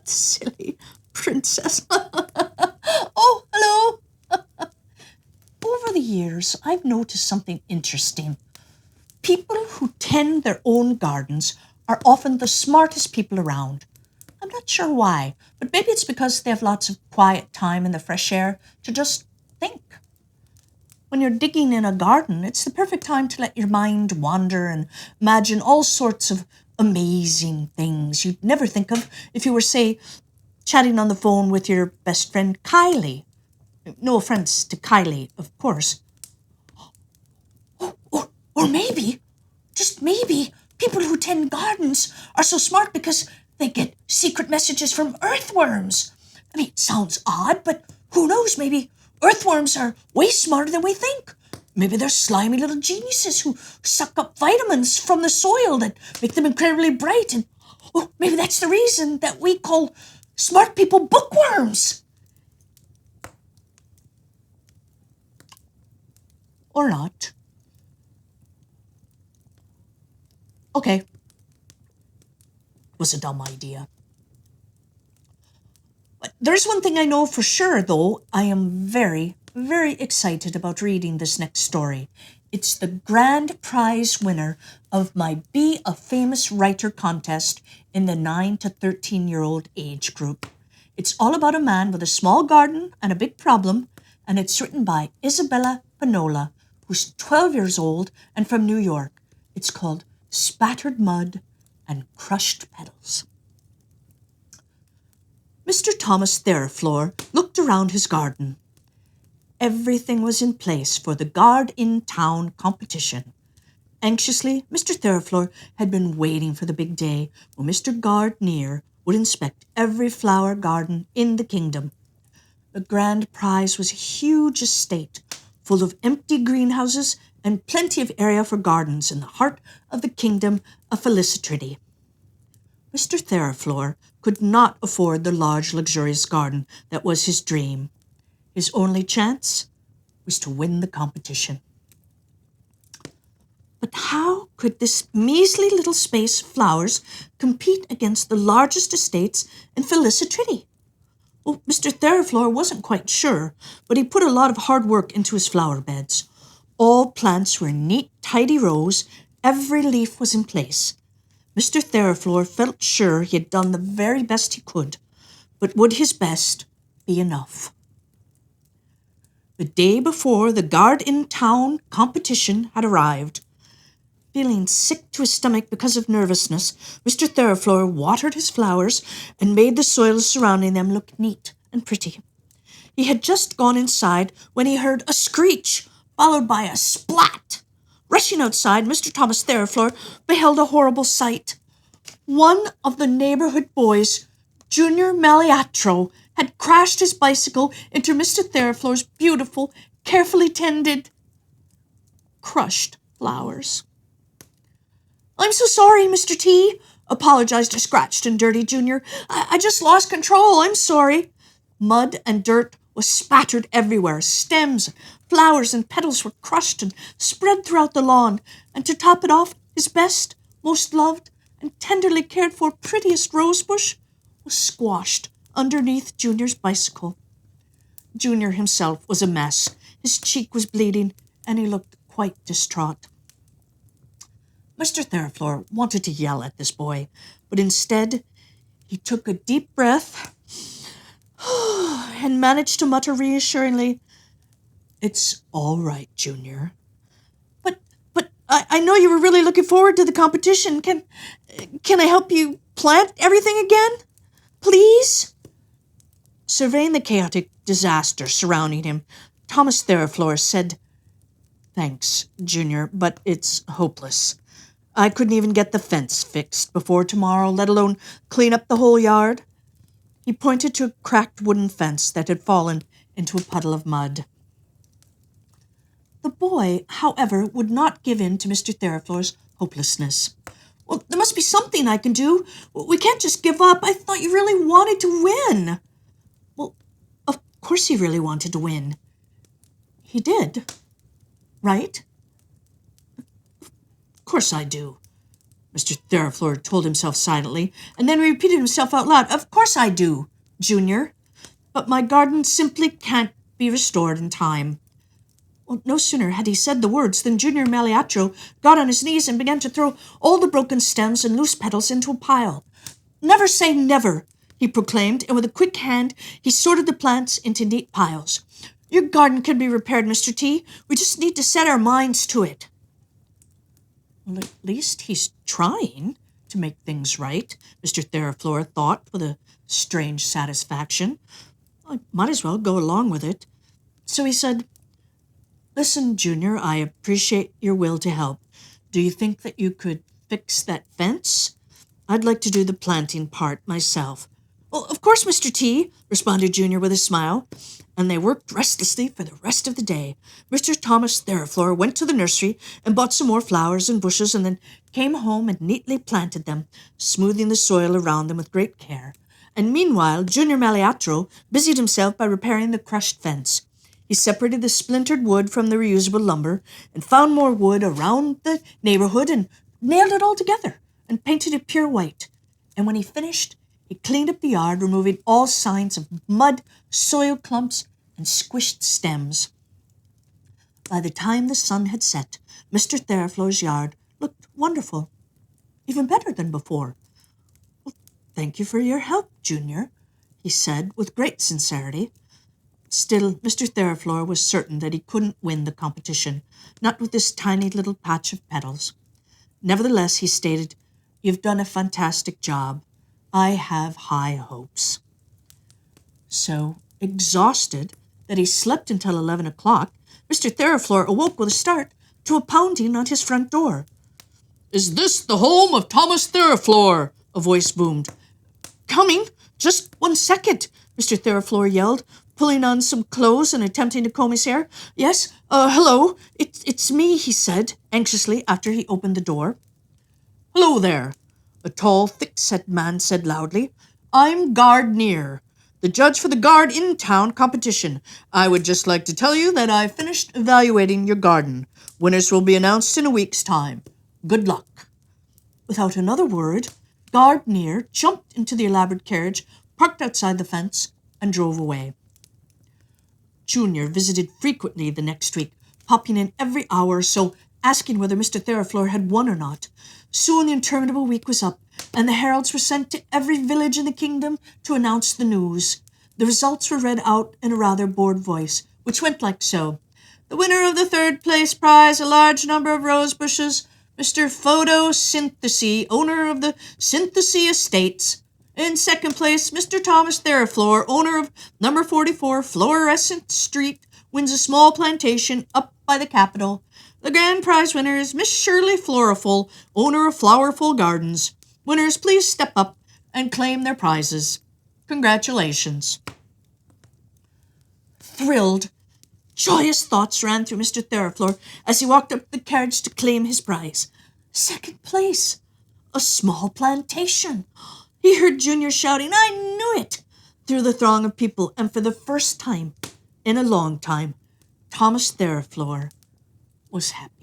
Silly princess. Oh, hello. Over the years, I've noticed something interesting. People who tend their own gardens are often the smartest people around. I'm not sure why, but maybe it's because they have lots of quiet time in the fresh air to just think. When you're digging in a garden, it's the perfect time to let your mind wander and imagine all sorts of amazing things you'd never think of if you were, say, chatting on the phone with your best friend Kylie. No offense to Kylie, of course. Or maybe, just maybe, people who tend gardens are so smart because they get secret messages from earthworms. I mean, it sounds odd, but who knows? Maybe earthworms are way smarter than we think. Maybe they're slimy little geniuses who suck up vitamins from the soil that make them incredibly bright. And maybe that's the reason that we call smart people bookworms. Or not. Okay. It was a dumb idea. But there's one thing I know for sure, though. I am very, very excited about reading this next story. It's the grand prize winner of my Be a Famous Writer contest in the 9 to 13-year-old age group. It's all about a man with a small garden and a big problem, and it's written by Isabella Penola, who's 12 years old and from New York. It's called Spattered Mud and Crushed Petals. Mr. Thomas Thereflor looked around his garden. Everything was in place for the Guard in Town competition. Anxiously, Mr. Thereflor had been waiting for the big day when Mr. Gardner would inspect every flower garden in the kingdom. The grand prize was a huge estate full of empty greenhouses and plenty of area for gardens in the heart of the kingdom of Felicity. Mr. Thereflor could not afford the large, luxurious garden that was his dream. His only chance was to win the competition. But how could this measly little space of flowers compete against the largest estates in Felicity? Well, Mr. Thereflor wasn't quite sure, but he put a lot of hard work into his flower beds. All plants were in neat, tidy rows. Every leaf was in place. Mr. Thereflor felt sure he had done the very best he could, but would his best be enough? The day before the Guard in Town competition had arrived. Feeling sick to his stomach because of nervousness, Mr. Thereflor watered his flowers and made the soil surrounding them look neat and pretty. He had just gone inside when he heard a screech, followed by a splat. Rushing outside, Mr. Thomas Thereflor beheld a horrible sight. One of the neighborhood boys, Junior Maliatro, had crashed his bicycle into Mr. Thereflor's beautiful, carefully tended, crushed flowers. "I'm so sorry, Mr. T," apologized a scratched and dirty Junior. I just lost control. I'm sorry." Mud and dirt was spattered everywhere. Stems, flowers, and petals were crushed and spread throughout the lawn. And to top it off, his best, most loved, and tenderly cared for prettiest rosebush was squashed underneath Junior's bicycle. Junior himself was a mess. His cheek was bleeding, and he looked quite distraught. Mr. Thereflor wanted to yell at this boy, but instead he took a deep breath and managed to mutter reassuringly, "It's all right, Junior." But I know you were really looking forward to the competition. Can I help you plant everything again? Please?" Surveying the chaotic disaster surrounding him, Thomas Thereflor said, "Thanks, Junior, but it's hopeless. I couldn't even get the fence fixed before tomorrow, let alone clean up the whole yard." He pointed to a cracked wooden fence that had fallen into a puddle of mud. The boy, however, would not give in to Mr. Thereflor's hopelessness. "Well, there must be something I can do. We can't just give up. I thought you really wanted to win." Well, of course he really wanted to win. He did, right? "Of course I do. Mr. Theraflor told himself silently, and then repeated himself out loud. Of course I do, Junior. But my garden simply can't be restored in time. Well, no sooner had he said the words than Junior Maliatro got on his knees and began to throw all the broken stems and loose petals into a pile. Never say never, he proclaimed, and with a quick hand he sorted the plants into neat piles. Your garden can be repaired, Mr. T. We just need to set our minds to it. Well, at least he's trying to make things right, Mr. Theraflor thought with a strange satisfaction. I might as well go along with it. So he said, Listen, Junior, I appreciate your will to help. Do you think that you could fix that fence? I'd like to do the planting part myself. Well, of course, Mr. T, responded Junior with a smile, and they worked restlessly for the rest of the day. Mr. Thomas Theraflor went to the nursery and bought some more flowers and bushes and then came home and neatly planted them, smoothing the soil around them with great care. And meanwhile, Junior Maliatro busied himself by repairing the crushed fence. He separated the splintered wood from the reusable lumber and found more wood around the neighborhood and nailed it all together and painted it pure white. And when he finished, he cleaned up the yard, removing all signs of mud, soil clumps, and squished stems. By the time the sun had set, Mr. Theraflor's yard looked wonderful, even better than before. Well, thank you for your help, Junior, he said with great sincerity. Still, Mr. Theraflor was certain that he couldn't win the competition, not with this tiny little patch of petals. Nevertheless, he stated, You've done a fantastic job. I have high hopes. So, exhausted that he slept until 11 o'clock, Mr. Theraflor awoke with a start to a pounding on his front door. Is this the home of Thomas Theraflor? A voice boomed. Coming! Just 1 second, Mr. Theraflor yelled, pulling on some clothes and attempting to comb his hair. Yes, hello, it's me, he said, anxiously after he opened the door. Hello there, a tall, thick-set man said loudly. I'm Guard Near, the judge for the Guard in Town competition. I would just like to tell you that I finished evaluating your garden. Winners will be announced in a week's time. Good luck. Without another word, Guard Near jumped into the elaborate carriage, parked outside the fence, and drove away. Junior visited frequently the next week, popping in every hour or so, asking whether Mr. Theraflor had won or not. Soon the interminable week was up, and the heralds were sent to every village in the kingdom to announce the news. The results were read out in a rather bored voice, which went like so. The winner of the third-place prize, a large number of rose bushes, Mr. Photosynthesy, owner of the Synthesy Estates. In second place, Mr. Thomas Theraflor, owner of number 44 Fluorescent Street, wins a small plantation up by the Capitol. The grand prize winner is Miss Shirley Floriful, owner of Flowerful Gardens. Winners, please step up and claim their prizes. Congratulations. Thrilled, joyous thoughts ran through Mr. Theraflor as he walked up to the carriage to claim his prize. Second place, a small plantation. He heard Junior shouting, I knew it, through the throng of people, and for the first time in a long time, Thomas Theraflor was happy.